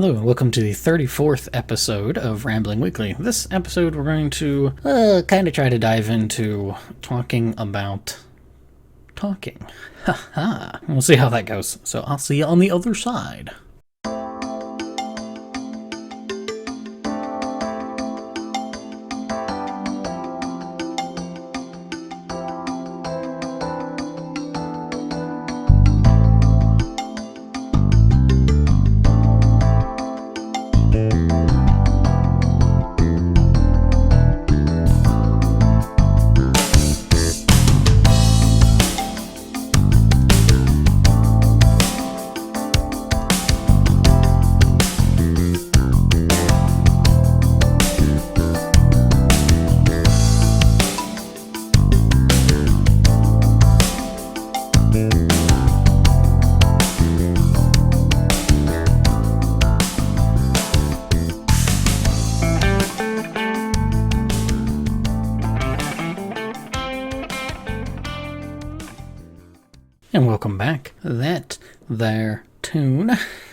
Hello and welcome to the 34th episode of Rambling Weekly. This episode we're going to kind of try to dive into talking about talking. Haha. We'll see how that goes. So I'll see you on the other side. And welcome back. That there tune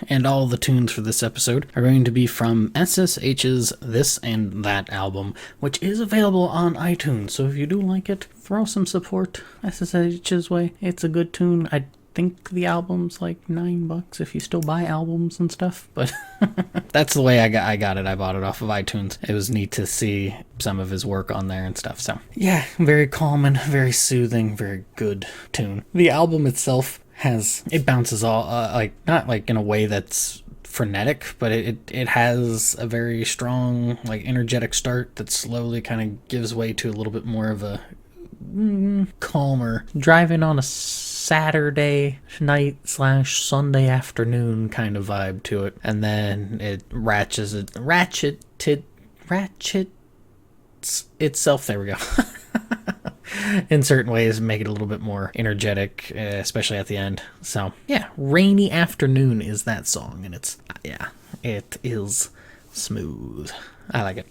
and all the tunes for this episode are going to be from SSH's This and That album, which is available on iTunes. So if you do like it, throw some support SSH's way. It's a good tune. I think the album's like $9 if you still buy albums and stuff, but that's the way I got it. I bought it off of iTunes. It was neat to see some of his work on there and stuff. So yeah, very calming, very soothing, very good tune. The album itself it bounces all not like in a way that's frenetic, but it has a very strong, like, energetic start that slowly kind of gives way to a little bit more of a calmer, driving on a Saturday night / Sunday afternoon kind of vibe to it, and then it ratchets itself, there we go, in certain ways, make it a little bit more energetic, especially at the end. So yeah, Rainy Afternoon is that song, and it is smooth. I like it.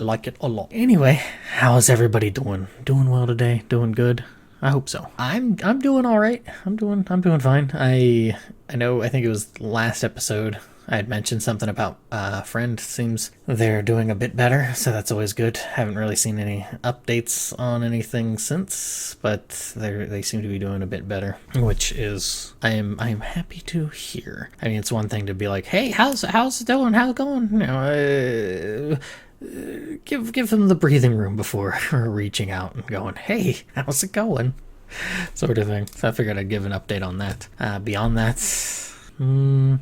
I like it a lot. Anyway, how's everybody doing? Doing well today? Doing good? I hope so. I'm doing all right. I'm doing fine. I think it was last episode I had mentioned something about a friend. Seems they're doing a bit better, so that's always good. Haven't really seen any updates on anything since, but they seem to be doing a bit better, which is I am happy to hear. I mean, it's one thing to be like, hey, how's it doing? How's it going? You know, give them the breathing room before reaching out and going, hey, how's it going? Sort of thing. So I figured I'd give an update on that. Beyond that,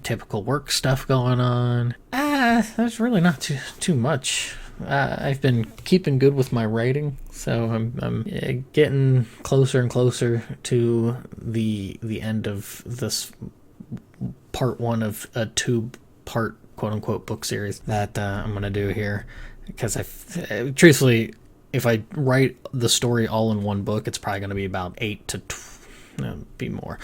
typical work stuff going on. There's really not too much. I've been keeping good with my writing, so I'm getting closer and closer to the end of this part one of a 2-part quote-unquote book series that I'm going to do here, because truthfully, if I write the story all in one book, it's probably going to be about 8 to be more.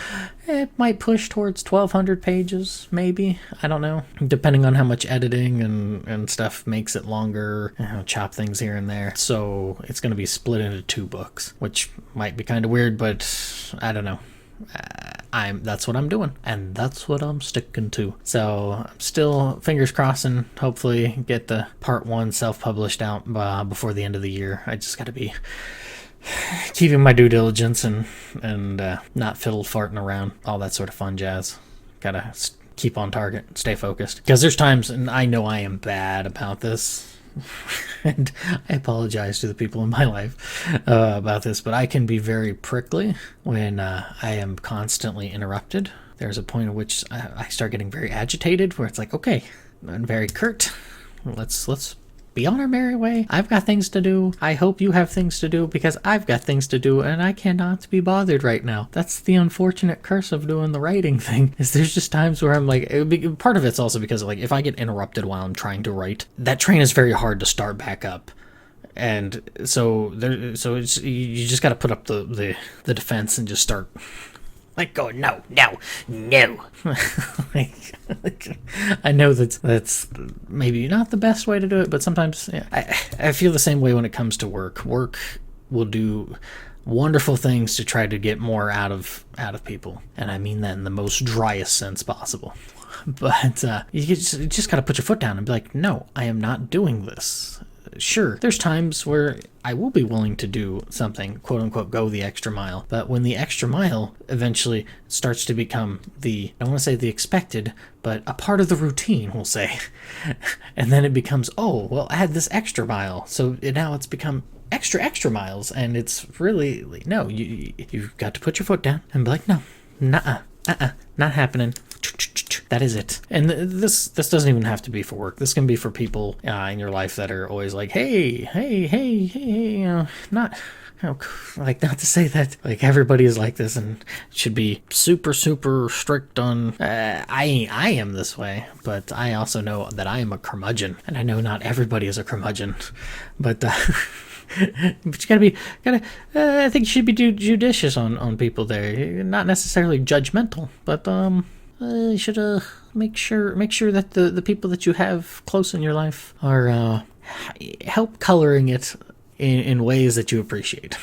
It might push towards 1,200 pages, maybe. I don't know. Depending on how much editing and stuff makes it longer, chop things here and there. So it's going to be split into 2 books, which might be kind of weird, but I don't know. That's what I'm doing, and that's what I'm sticking to. So I'm still fingers crossing, hopefully get the part 1 self-published out before the end of the year. I just got to be keeping my due diligence and not fiddle farting around, all that sort of fun jazz. Gotta keep on target, stay focused, because there's times, and I know I am bad about this, and I apologize to the people in my life about this, but I can be very prickly when I am constantly interrupted. There's a point at which I start getting very agitated, where it's like, okay, I'm very curt. Let's be on our merry way. I've got things to do. I hope you have things to do, because I've got things to do, and I cannot be bothered right now. That's the unfortunate curse of doing the writing thing, is there's just times where I'm like, part of it's also because, like, if I get interrupted while I'm trying to write, that train is very hard to start back up. And so you just got to put up the defense and just start like going, no. I know that's maybe not the best way to do it, but sometimes I feel the same way when it comes to work. Work will do wonderful things to try to get more out of people, and I mean that in the most driest sense possible. But you just got to put your foot down and be like, no, I am not doing this. Sure, there's times where I will be willing to do something, quote unquote, go the extra mile. But when the extra mile eventually starts to become I don't want to say the expected, but a part of the routine, we'll say. And then it becomes, oh, well, I had this extra mile. So now it's become extra miles. And it's really, no, you've got to put your foot down and be like, no, not happening. That is it. And this doesn't even have to be for work. This can be for people in your life that are always like, hey, not to say that like everybody is like this and should be super strict on. I am this way, but I also know that I am a curmudgeon, and I know not everybody is a curmudgeon, but. But you gotta. I think you should be judicious on people there. Not necessarily judgmental, but you should make sure that the people that you have close in your life are help coloring it in ways that you appreciate.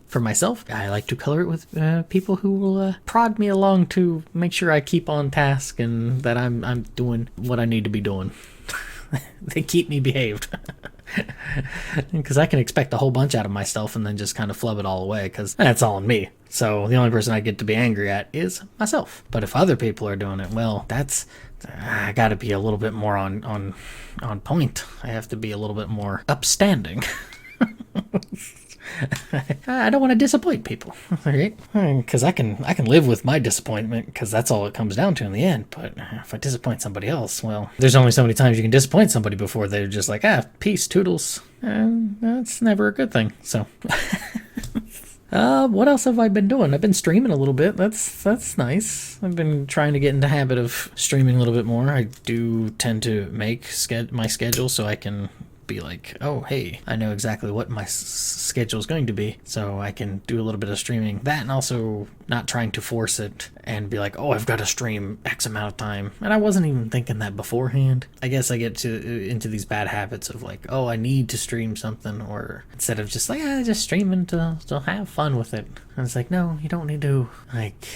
For myself, I like to color it with people who will prod me along to make sure I keep on task and that I'm doing what I need to be doing. They keep me behaved. Because I can expect a whole bunch out of myself and then just kind of flub it all away because that's all on me. So the only person I get to be angry at is myself. But if other people are doing it, well, I got to be a little bit more on point. I have to be a little bit more upstanding. I don't want to disappoint people, right? Because I can live with my disappointment because that's all it comes down to in the end. But if I disappoint somebody else, well, there's only so many times you can disappoint somebody before they're just like, peace, toodles. That's never a good thing. So, what else have I been doing? I've been streaming a little bit. That's nice. I've been trying to get into the habit of streaming a little bit more. I do tend to make my schedule so I can be like, oh, hey, I know exactly what my schedule is going to be, so I can do a little bit of streaming. That, and also not trying to force it and be like, oh, I've got to stream X amount of time. And I wasn't even thinking that beforehand. I guess I get into these bad habits of like, oh, I need to stream something, or instead of just like, just streaming to have fun with it. And it's like, no, you don't need to, like...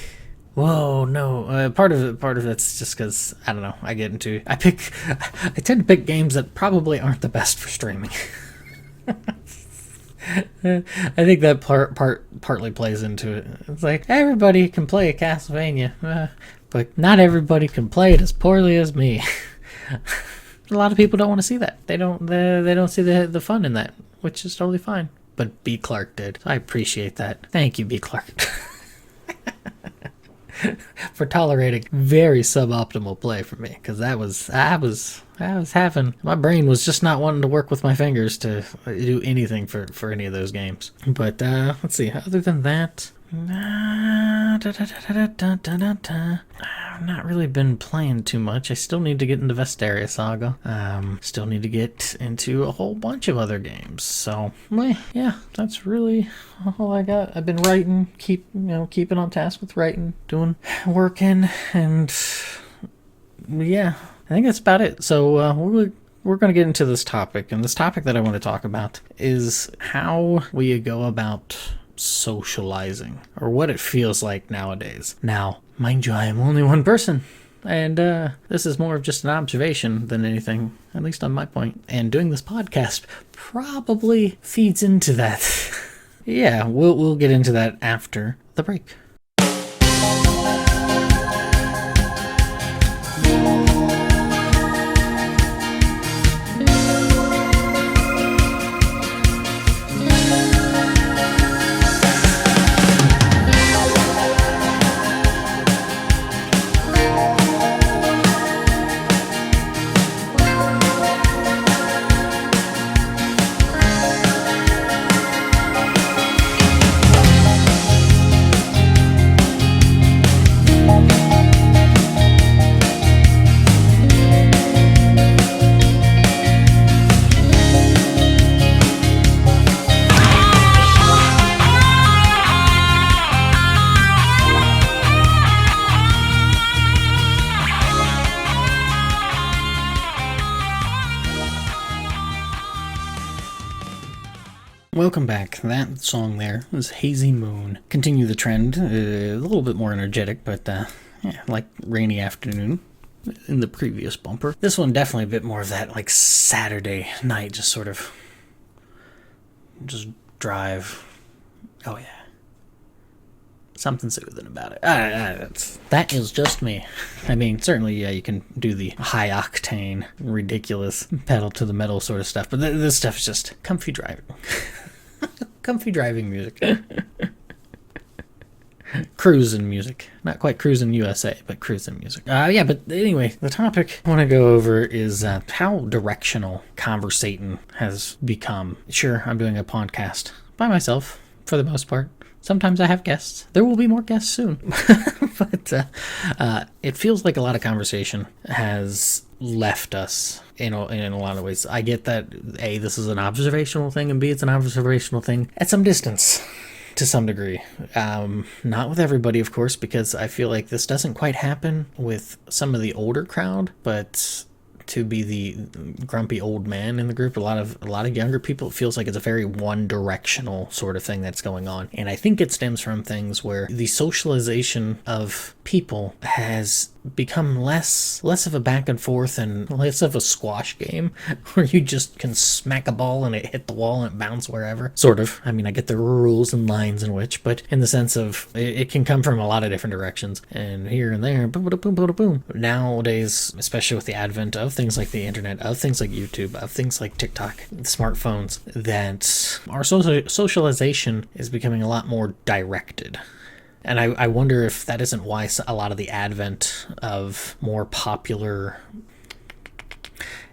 Whoa, no. Part of that's just because, I don't know, I tend to pick games that probably aren't the best for streaming. I think that partly plays into it. It's like, everybody can play a Castlevania, but not everybody can play it as poorly as me. A lot of people don't want to see that. They don't see the fun in that, which is totally fine. But B. Clark did. So I appreciate that. Thank you, B. Clark. For tolerating very suboptimal play for me, because I was having, my brain was just not wanting to work with my fingers to do anything for any of those games. But let's see, other than that, I've not really been playing too much. I still need to get into Vestaria Saga. Still need to get into a whole bunch of other games. So, yeah, that's really all I got. I've been writing, keeping on task with writing, working, and yeah, I think that's about it. So, we're going to get into this topic, and this topic that I want to talk about is how we go about socializing, or what it feels like nowadays. Now, mind you, I am only one person, and this is more of just an observation than anything, at least on my point. And doing this podcast probably feeds into that. Yeah, we'll get into that after the break. Welcome back. That song there was Hazy Moon. Continue the trend, a little bit more energetic, but Yeah, like Rainy Afternoon in the previous bumper. This one definitely a bit more of that like Saturday night, just sort of just drive. Oh yeah. Something soothing about it. That is just me. I mean, certainly, yeah, you can do the high octane, ridiculous pedal to the metal sort of stuff, but this stuff is just comfy driving. Comfy driving music. Cruising music. Not quite cruising USA, but cruising music. Yeah, but anyway, the topic I want to go over is how directional conversating has become. Sure, I'm doing a podcast by myself, for the most part. Sometimes I have guests. There will be more guests soon. But it feels like a lot of conversation has left us in a lot of ways. I get that, A, this is an observational thing, and B, it's an observational thing at some distance to some degree. Not with everybody, of course, because I feel like this doesn't quite happen with some of the older crowd, but to be the grumpy old man in the group, a lot of younger people, it feels like it's a very one directional sort of thing that's going on. And I think it stems from things where the socialization of people has become less of a back and forth and less of a squash game where you just can smack a ball and it hit the wall and it bounce wherever. Sort of. I mean, I get the rules and lines in which, but in the sense of it can come from a lot of different directions and here and there. Boom, boom, boom, boom, boom. Nowadays, especially with the advent of things like the internet, of things like YouTube, of things like TikTok, smartphones, that our socialization is becoming a lot more directed. And I wonder if that isn't why a lot of the advent of more popular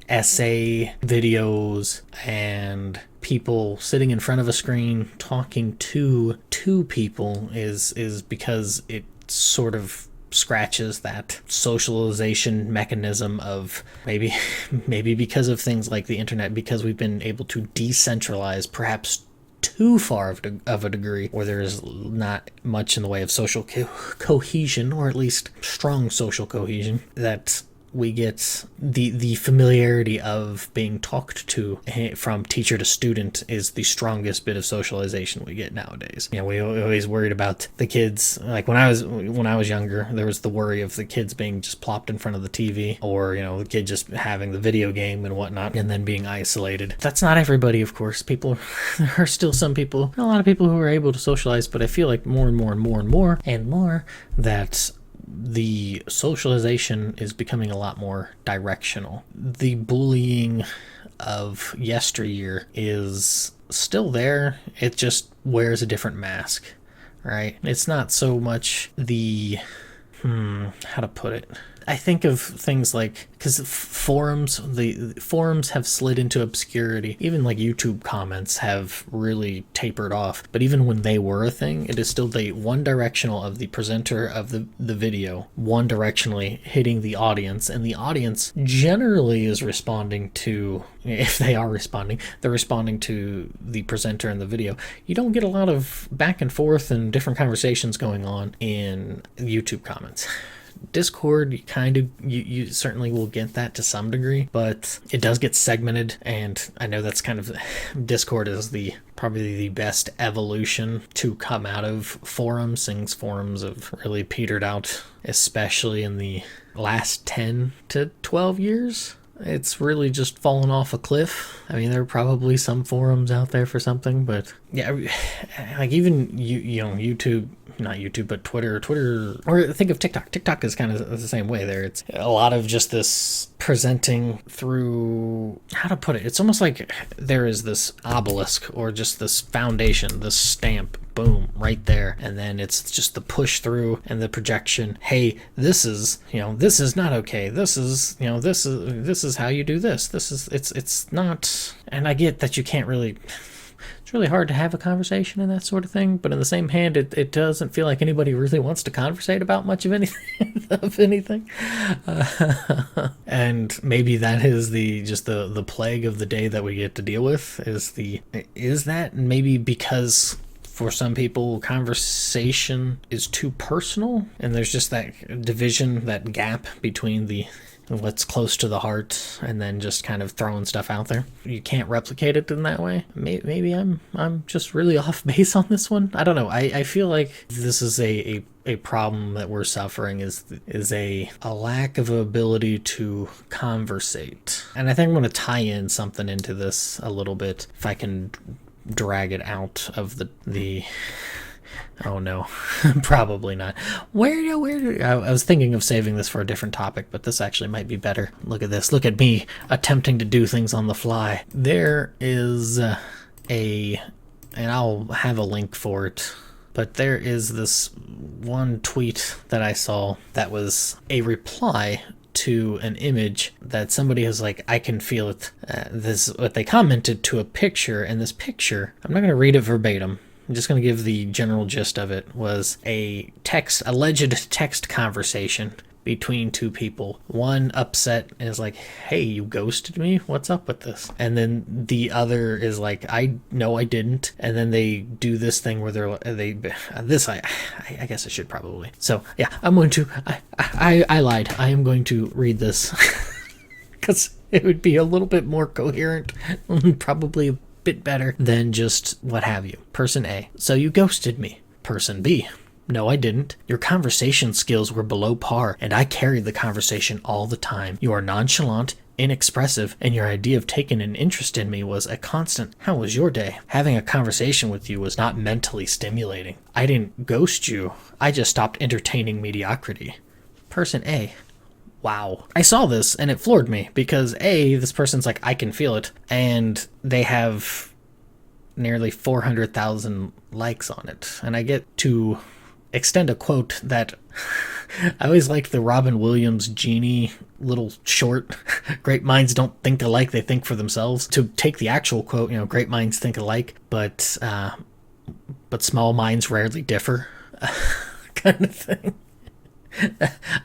essay videos and people sitting in front of a screen talking to people is because it sort of scratches that socialization mechanism of maybe because of things like the internet, because we've been able to decentralize perhaps too far of a degree where there is not much in the way of social cohesion, or at least strong social cohesion, that we get the familiarity of being talked to from teacher to student is the strongest bit of socialization we get nowadays. You know, we always worried about the kids. Like when I was younger, there was the worry of the kids being just plopped in front of the TV, or, you know, the kid just having the video game and whatnot and then being isolated. That's not everybody, of course. There are still some people, a lot of people who are able to socialize, but I feel like more and more that the socialization is becoming a lot more directional. The bullying of yesteryear is still there. It just wears a different mask, right? It's not so much the, how to put it? I think of things like, because the forums have slid into obscurity. Even like YouTube comments have really tapered off. But even when they were a thing, it is still the one directional of the presenter of the video, one directionally hitting the audience. And the audience generally is responding to, if they are responding, they're responding to the presenter in the video. You don't get a lot of back and forth and different conversations going on in YouTube comments. Discord, you certainly will get that to some degree, but it does get segmented, and I know that's kind of, Discord is probably the best evolution to come out of forums. Things forums have really petered out, especially in the last 10 to 12 years. It's really just fallen off a cliff. I mean, there are probably some forums out there for something, but yeah, like even you know, YouTube, not YouTube, but Twitter, or think of TikTok. TikTok is kind of the same way there. It's a lot of just this presenting through, how to put it? It's almost like there is this obelisk or just this foundation, this stamp, boom, right there. And then it's just the push through and the projection. Hey, this is not okay. This is how you do this. It's not, and I get that you can't really, it's really hard to have a conversation and that sort of thing, but in the same hand, it doesn't feel like anybody really wants to conversate about much of anything. And maybe that is the plague of the day that we get to deal with, is that maybe because for some people, conversation is too personal, and there's just that division, that gap between what's close to the heart and then just kind of throwing stuff out there. You can't replicate it in that way. Maybe I'm just really off base on this one. I don't know. I feel like this is a a problem that we're suffering is a lack of ability to conversate. And I think I'm going to tie in something into this a little bit, if I can drag it out of the oh no, probably not. I was thinking of saving this for a different topic, but this actually might be better. Look at this. Look at me attempting to do things on the fly. There is and I'll have a link for it, but there is this one tweet that I saw that was a reply to an image that somebody was like, I can feel it. What they commented to a picture, and this picture, I'm not going to read it verbatim, I'm just going to give the general gist of it, was a alleged text conversation between two people. One upset and is like, hey, you ghosted me? What's up with this? And then the other is like, I didn't. And then they do this thing where I guess I should probably. So yeah, I'm going to, I lied. I am going to read this because it would be a little bit more coherent, probably a bit better than just what have you. Person A, so you ghosted me. Person B, no, I didn't. Your conversation skills were below par, and I carried the conversation all the time. You are nonchalant, inexpressive, and your idea of taking an interest in me was a constant, how was your day? Having a conversation with you was not mentally stimulating. I didn't ghost you. I just stopped entertaining mediocrity. Person A, wow. I saw this, and it floored me, because A, this person's like, I can feel it, and they have nearly 400,000 likes on it. And I get to extend a quote that I always liked, the Robin Williams genie little short, great minds don't think alike, they think for themselves. To take the actual quote, great minds think alike, but small minds rarely differ, kind of thing.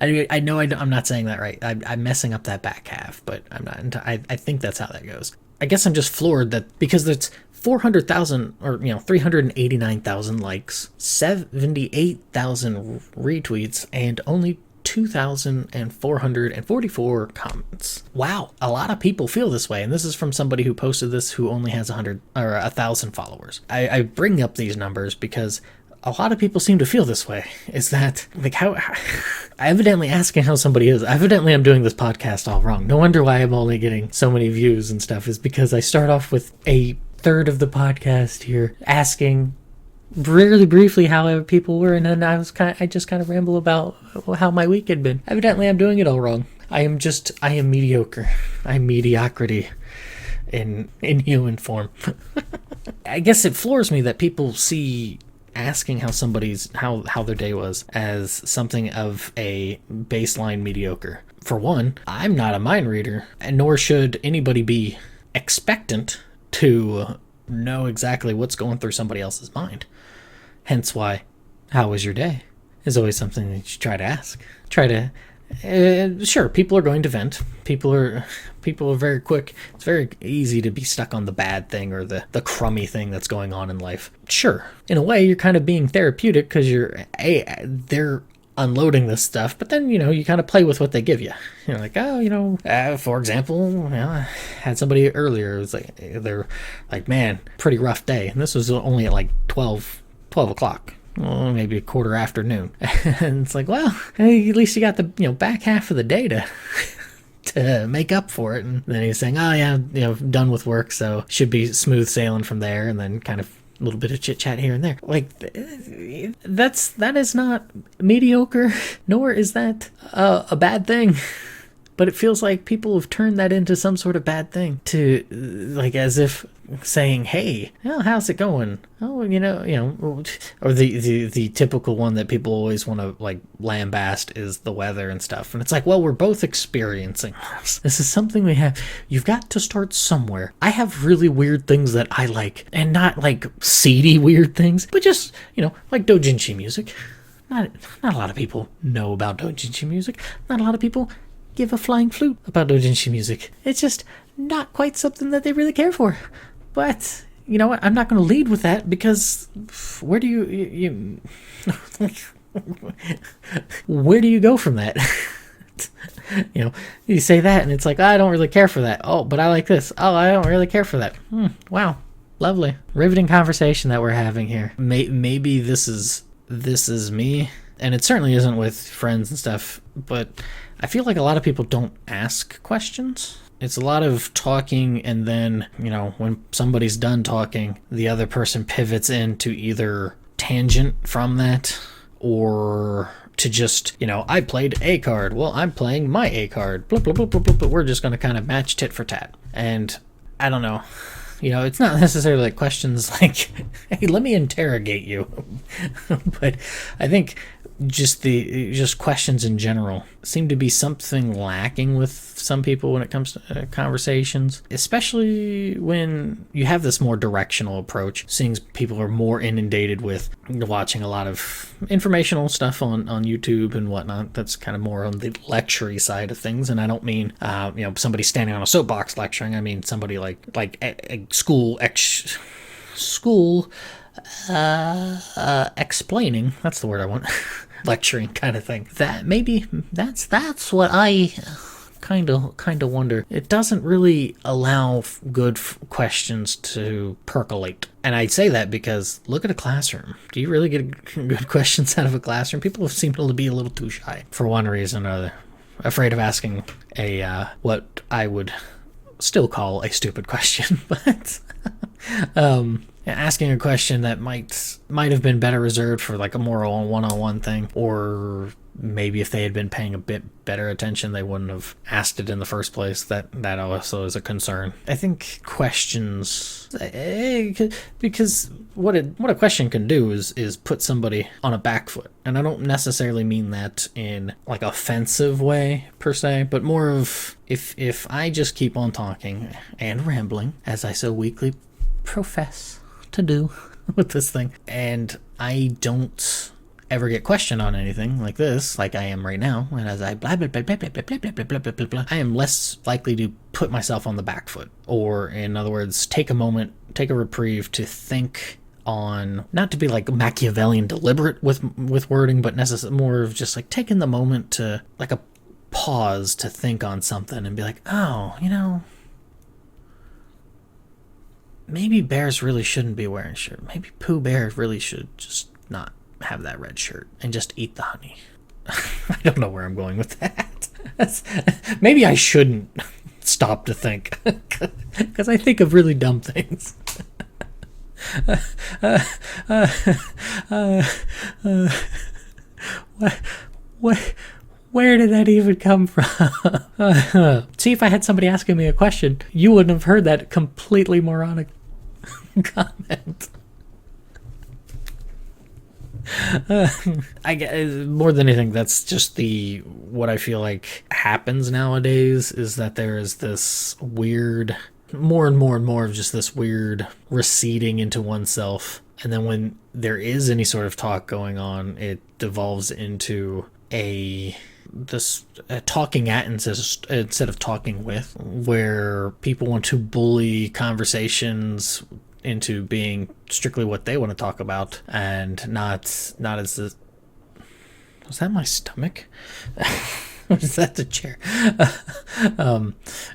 I know I'm not saying that right. I'm messing up that back half, but I'm not. I think that's how that goes. I guess I'm just floored that because it's 400,000 or 389,000 likes, 78,000 retweets, and only 2,444 comments. Wow, a lot of people feel this way, and this is from somebody who posted this who only has 1,000 followers. I bring up these numbers because a lot of people seem to feel this way. Is that like how evidently asking how somebody is, evidently I'm doing this podcast all wrong. No wonder why I'm only getting so many views and stuff, is because I start off with a third of the podcast here asking really briefly how people were, and then I just kind of ramble about how my week had been. Evidently I'm doing it all wrong. I am mediocre. I'm mediocrity in human form. I guess it floors me that people see asking how their day was as something of a baseline mediocre. For one, I'm not a mind reader, and nor should anybody be expectant to know exactly what's going through somebody else's mind. Hence why, how was your day? Is always something that you try to ask. Sure, people are going to vent. People are very quick. It's very easy to be stuck on the bad thing or the crummy thing that's going on in life. Sure, in a way, you're kind of being therapeutic because they're unloading this stuff, but then, you kind of play with what they give you. Like, for example, I had somebody earlier, it was like, they're like, man, pretty rough day. And this was only at like 12 o'clock. Well, maybe a quarter afternoon. And it's like, well, hey, at least you got the back half of the day to make up for it. And then he's saying, oh yeah, done with work, so should be smooth sailing from there. And then kind of a little bit of chit chat here and there. Like, that is not mediocre, nor is that a bad thing. But it feels like people have turned that into some sort of bad thing, to like as if saying, hey, how's it going? Oh, or the typical one that people always want to like lambast is the weather and stuff. And it's like, well, we're both experiencing this. This is something we have. You've got to start somewhere. I have really weird things that I like, and not like seedy weird things, but just, like doujinshi music. Not a lot of people know about doujinshi music. Not a lot of people give a flying flute about doujinshi music. It's just not quite something that they really care for. But you know what? I'm not going to lead with that, because where do you where do you go from that? You say that and it's like, I don't really care for that. Oh, but I like this. Oh, I don't really care for that. Wow. Lovely. Riveting conversation that we're having here. Maybe this is me And it certainly isn't with friends and stuff, but I feel like a lot of people don't ask questions. It's a lot of talking, and then, when somebody's done talking, the other person pivots into either tangent from that, or to just, I played a card. Well, I'm playing my a card. Blah, blah, blah, blah, blah, but we're just going to kind of match tit for tat. And I don't know. It's not necessarily like questions like, hey, let me interrogate you. But I think just questions in general seem to be something lacking with some people when it comes to conversations, especially when you have this more directional approach. Seeing people are more inundated with watching a lot of informational stuff on YouTube and whatnot. That's kind of more on the lecture side of things. And I don't mean somebody standing on a soapbox lecturing. I mean somebody like a school explaining, that's the word I want. Lecturing kind of thing. That maybe that's what I kind of wonder. It doesn't really allow good questions to percolate. And I say that because look at a classroom. Do you really get good questions out of a classroom? People seem to be a little too shy for one reason or another. Afraid of asking a what I would still call a stupid question, but asking a question that might have been better reserved for like a more one-on-one thing, or maybe if they had been paying a bit better attention, they wouldn't have asked it in the first place. That also is a concern. I think questions, because what a question can do is put somebody on a back foot. And I don't necessarily mean that in like offensive way per se, but more of if I just keep on talking and rambling, as I so weakly profess to do with this thing, and I don't ever get questioned on anything like this, like I am right now, and as I blah blah blah blah blah blah blah blah blah blah blah blah, I am less likely to put myself on the back foot, or in other words, take a moment, take a reprieve to think on, not to be like Machiavellian deliberate with wording, but more of just like taking the moment to like a pause to think on something and be like, oh, maybe bears really shouldn't be wearing shirt. Maybe Pooh Bear really should just not have that red shirt and just eat the honey. I don't know where I'm going with that. Maybe I shouldn't stop to think, because I think of really dumb things. Where did that even come from? See, if I had somebody asking me a question, you wouldn't have heard that completely moronic comment. I guess more than anything, that's just what I feel like happens nowadays, is that there is this weird, more and more and more of just this weird receding into oneself. And then when there is any sort of talk going on, it devolves into this talking at instead of talking with, where people want to bully conversations into being strictly what they want to talk about, and not as the... Was that my stomach? Or is that the chair?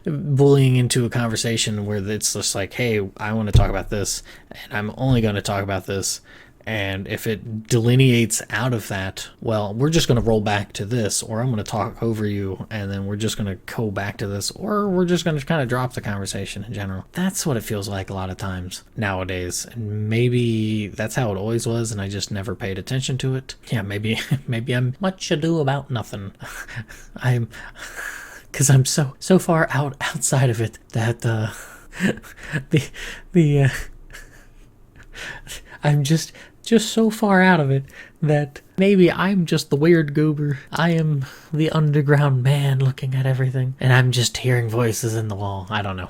Bullying into a conversation where it's just like, hey, I want to talk about this, and I'm only going to talk about this. And if it delineates out of that, well, we're just going to roll back to this, or I'm going to talk over you, and then we're just going to go back to this, or we're just going to kind of drop the conversation in general. That's what it feels like a lot of times nowadays. And maybe that's how it always was, and I just never paid attention to it. Yeah, maybe I'm much ado about nothing. Because I'm so far outside of it that I'm just so far out of it that maybe I'm just the weird goober. I am the underground man looking at everything, and I'm just hearing voices in the wall. I don't know.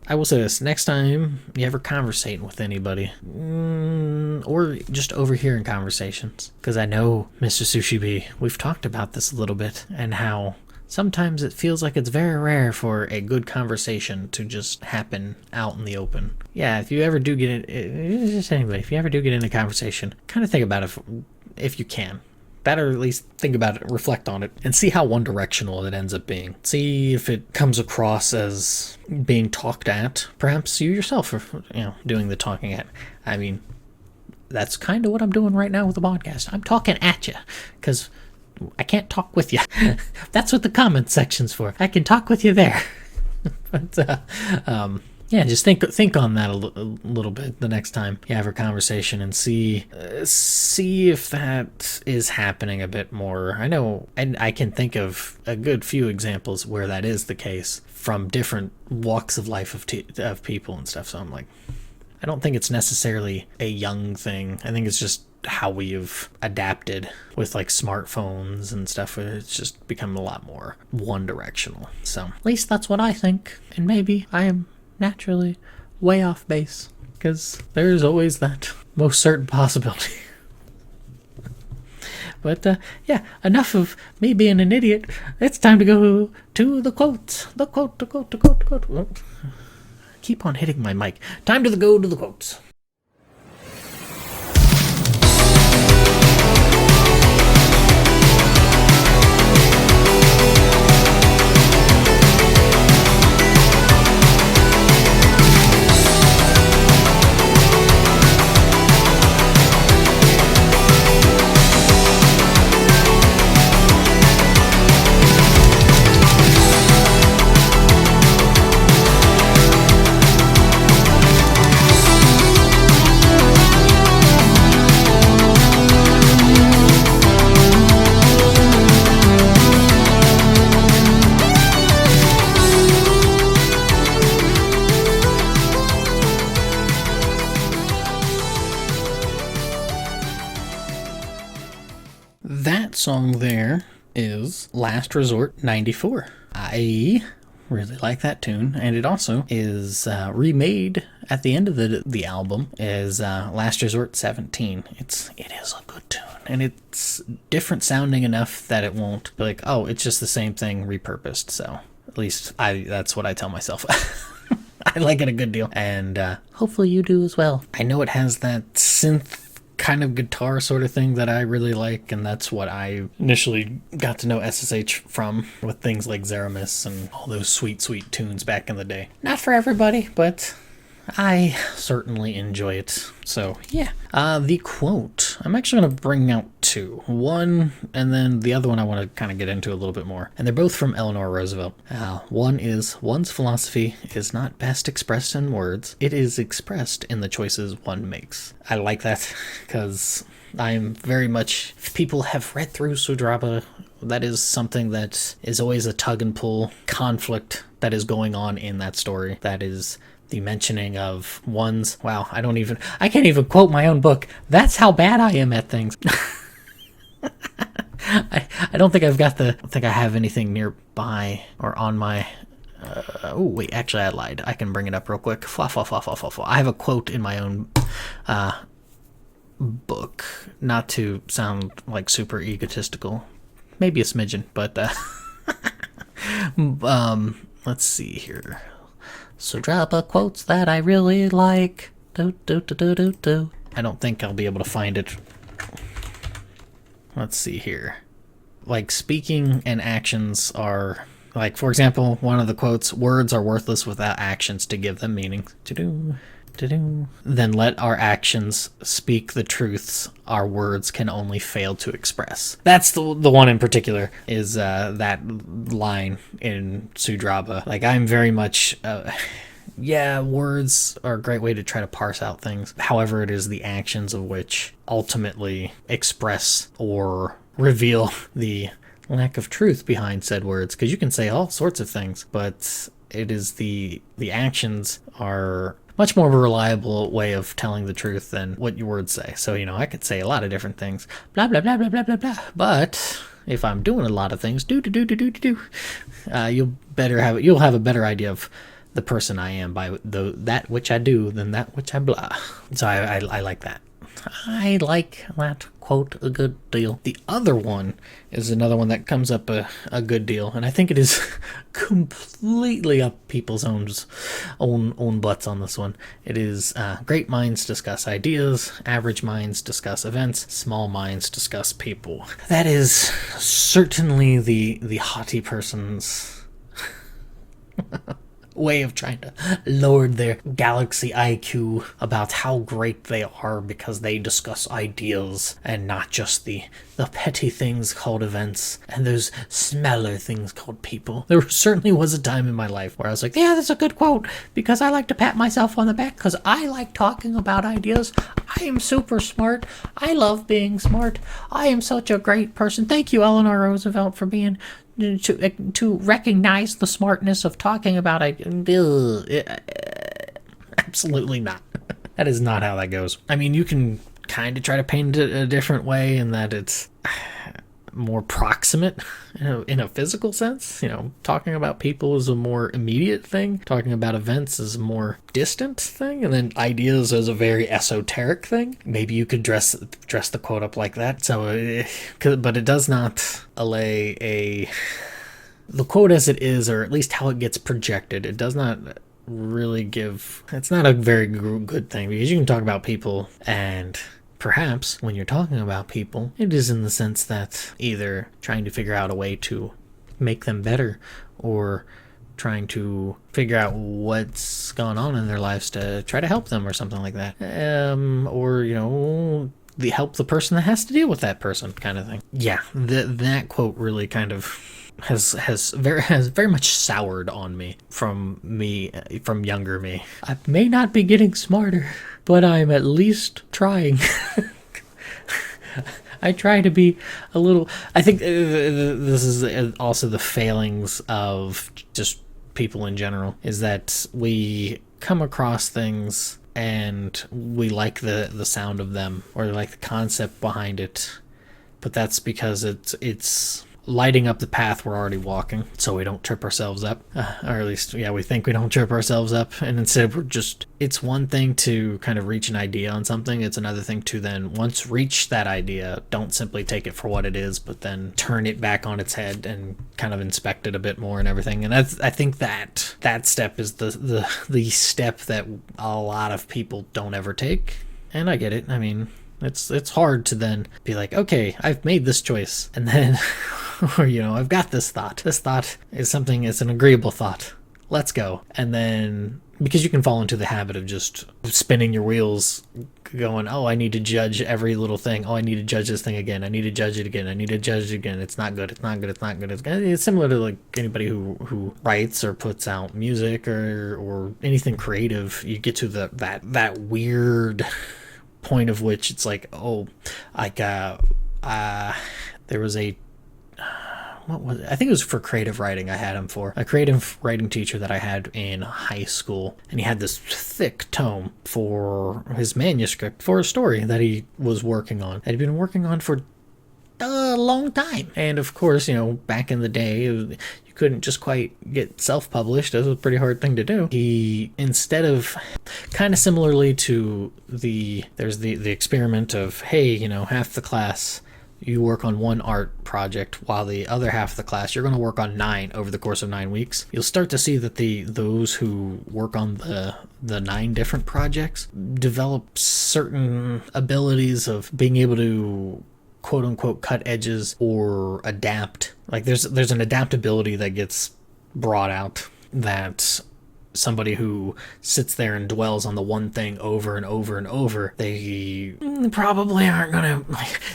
I will say this, next time you ever conversate with anybody, or just overhearing conversations, because I know, Mr. Sushi B, we've talked about this a little bit, and how sometimes it feels like it's very rare for a good conversation to just happen out in the open. Yeah, if you ever do get it, just anybody, if you ever do get in a conversation, kind of think about it if you can. That, or at least think about it, reflect on it, and see how one-directional it ends up being. See if it comes across as being talked at. Perhaps you yourself are, doing the talking at. I mean, that's kind of what I'm doing right now with the podcast. I'm talking at you because I can't talk with you. That's what the comment section's for. I can talk with you there. But yeah, just think on that a little bit the next time you have a conversation, and see if that is happening a bit more. I know, and I can think of a good few examples where that is the case from different walks of life of people and stuff. So I'm like, I don't think it's necessarily a young thing. I think it's just how we've adapted with like smartphones and stuff. It's just become a lot more one directional. So at least that's what I think. And maybe I am naturally way off base, because there's always that most certain possibility. But yeah, enough of me being an idiot. It's time to go to the quotes. The quote. Keep on hitting my mic. Time to go to the quotes. That song there is Last Resort 94. I really like that tune, and it also is remade at the end of the album as Last Resort 17. It is a good tune, and it's different sounding enough that it won't be like, oh, it's just the same thing repurposed. So at least that's what I tell myself. I like it a good deal, and hopefully you do as well. I know it has that synth kind of guitar sort of thing that I really like, and that's what I initially got to know SSH from, with things like Zeramis and all those sweet tunes back in the day. Not for everybody, but I certainly enjoy it. So yeah, the quote, I'm actually going to bring out two. One, and then the other one I want to kind of get into a little bit more. And they're both from Eleanor Roosevelt. One is, one's philosophy is not best expressed in words. It is expressed in the choices one makes. I like that because I'm very much, if people have read through Sudraba, that is something that is always a tug and pull conflict that is going on in that story. That is the mentioning of one's, wow, I can't even quote my own book. That's how bad I am at things. I don't think I have anything nearby or on my, oh wait, actually I lied. I can bring it up real quick. I have a quote in my own book, not to sound like super egotistical, maybe a smidgen, but let's see here. So drop a quotes that I really like. I don't think I'll be able to find it. Let's see here. Like, speaking and actions are, like, for example, one of the quotes, words are worthless without actions to give them meaning. Then let our actions speak the truths our words can only fail to express. That's the one in particular, is that line in Sudraba. Like, I'm very much, yeah, words are a great way to try to parse out things. However, it is the actions of which ultimately express or reveal the lack of truth behind said words. Because you can say all sorts of things, but it is the actions are much more of a reliable way of telling the truth than what your words say. So, I could say a lot of different things, blah, blah, blah, blah, blah, blah, blah. But if I'm doing a lot of things, you'll have a better idea of the person I am by that which I do than that which I blah. So I like that. I like that quote a good deal. The other one is another one that comes up a good deal, and I think it is completely up people's own butts on this one. It is great minds discuss ideas, average minds discuss events, small minds discuss people. That is certainly the haughty person's way of trying to lord their galaxy IQ about how great they are because they discuss ideas and not just the petty things called events and those smaller things called people. There certainly was a time in my life where I was like, yeah, that's a good quote because I like to pat myself on the back because I like talking about ideas. I am super smart. I love being smart. I am such a great person. Thank you, Eleanor Roosevelt, for being to recognize the smartness of talking about absolutely not. That is not how that goes. I mean, you can kind of try to paint it a different way in that it's more proximate in a physical sense. Talking about people is a more immediate thing. Talking about events is a more distant thing. And then ideas is a very esoteric thing. Maybe you could dress the quote up like that. So, but it does not allay the quote as it is, or at least how it gets projected. It does not really it's not a very good thing because you can talk about people and perhaps when you're talking about people, it is in the sense that either trying to figure out a way to make them better or trying to figure out what's going on in their lives to try to help them or something like that. Or, help the person that has to deal with that person kind of thing. Yeah, that quote really kind of has very much soured on me from younger me. I may not be getting smarter, but I'm at least trying. I try to be a little... I think this is also the failings of just people in general, is that we come across things and we like the sound of them or like the concept behind it, but that's because it's lighting up the path we're already walking so we don't trip ourselves up, or at least we think we don't trip ourselves up, and instead it's one thing to kind of reach an idea on something, it's another thing to then once reach that idea, don't simply take it for what it is, but then turn it back on its head and kind of inspect it a bit more and everything. And I think that step is the step that a lot of people don't ever take, and I get it. I mean, it's hard to then be like, okay, I've made this choice, and then or I've got this thought. This thought is it's an agreeable thought. Let's go. And then because you can fall into the habit of just spinning your wheels going, oh, I need to judge every little thing. Oh, I need to judge this thing again. I need to judge it again. I need to judge it again. It's not good. It's not good. It's not good. It's similar to like anybody who writes or puts out music or anything creative. You get to that weird point of which it's like, oh, there was a what was it? I think it was for creative writing. I had him for a creative writing teacher that I had in high school, and he had this thick tome for his manuscript for a story that he was working on, that he'd been working on for a long time. And of course, back in the day, you couldn't just quite get self-published. It was a pretty hard thing to do. He, instead of, kind of similarly to there's the experiment of, hey, half the class you work on one art project while the other half of the class you're going to work on 9 over the course of 9 weeks. You'll start to see that those who work on the 9 different projects develop certain abilities of being able to quote unquote cut edges or adapt. Like there's an adaptability that gets brought out that somebody who sits there and dwells on the one thing over and over and over, they probably aren't gonna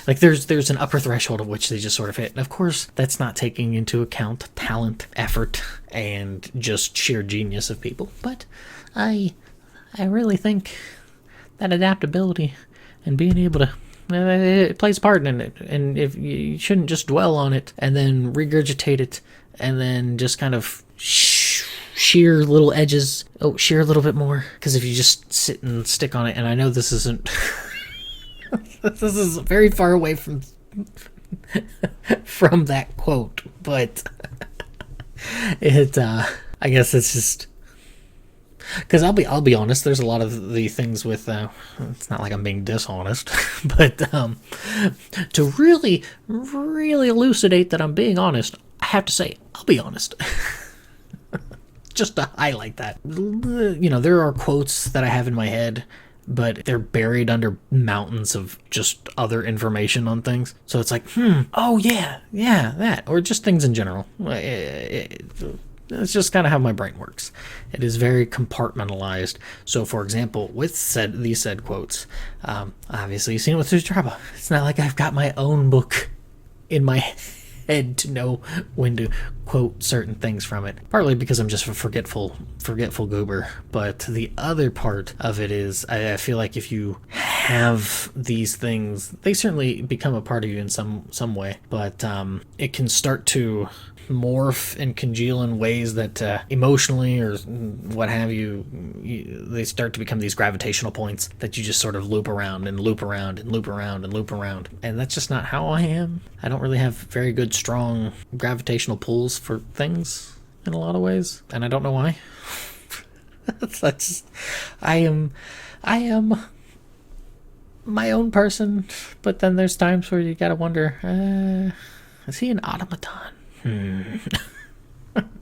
like there's an upper threshold of which they just sort of hit. And of course, that's not taking into account talent, effort, and just sheer genius of people. But I really think that adaptability and being able to it plays a part in it, and if you shouldn't just dwell on it and then regurgitate it and then just kind of shear little edges, shear a little bit more, because if you just sit and stick on it, and I know this isn't this is very far away from that quote, but it I guess it's just because I'll be honest, there's a lot of the things with it's not like I'm being dishonest, but to really elucidate that I'm being honest, I have to say I'll be honest. Just to highlight that. There are quotes that I have in my head, but they're buried under mountains of just other information on things. So it's like, oh yeah, that. Or just things in general. It's just kind of how my brain works. It is very compartmentalized. So, for example, with these said quotes, obviously you've seen it with Sutrapa. It's not like I've got my own book in my head to know when to quote certain things from it. Partly because I'm just a forgetful goober. But the other part of it is I feel like if you have these things, they certainly become a part of you in some way. But it can start to morph and congeal in ways that emotionally or what have you, they start to become these gravitational points that you just sort of loop around and loop around and loop around and loop around. And that's just not how I am. I don't really have very good, strong gravitational pulls for things in a lot of ways. And I don't know why. I am my own person, but then there's times where you gotta wonder, is he an automaton?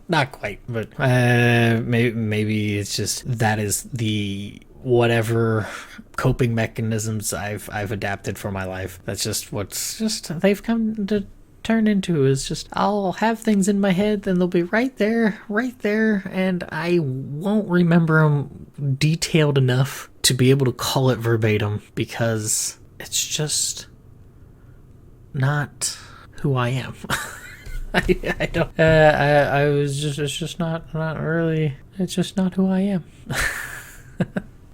Not quite, but maybe it's just that is the whatever coping mechanisms I've adapted for my life. That's just what's just they've come to turn into, is just I'll have things in my head, then they'll be right there, and I won't remember them detailed enough to be able to call it verbatim because it's just not who I am. I don't. I was just. It's just not really. It's just not who I am.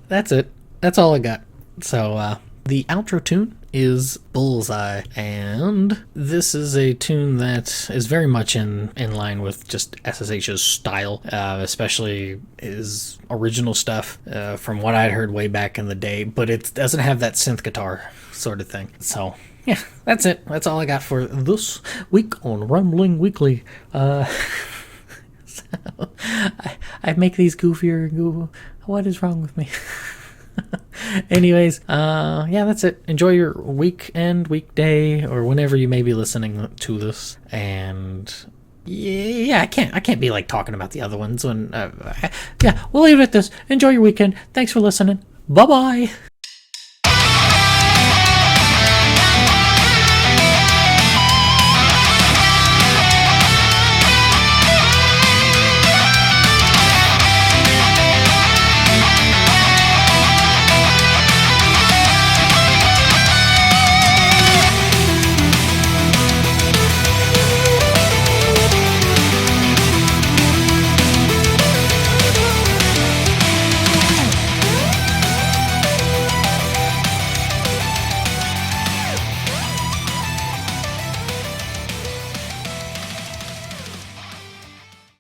That's it. That's all I got. So the outro tune is Bullseye, and this is a tune that is very much in line with just SSH's style, especially his original stuff from what I'd heard way back in the day. But it doesn't have that synth guitar sort of thing. So. Yeah, that's it. That's all I got for this week on Rumbling Weekly. So, I make these goofier and go, what is wrong with me? Anyways, yeah, that's it. Enjoy your weekend, weekday, or whenever you may be listening to this. And yeah, I can't be like talking about the other ones when. Yeah, we'll leave it at this. Enjoy your weekend. Thanks for listening. Bye-bye.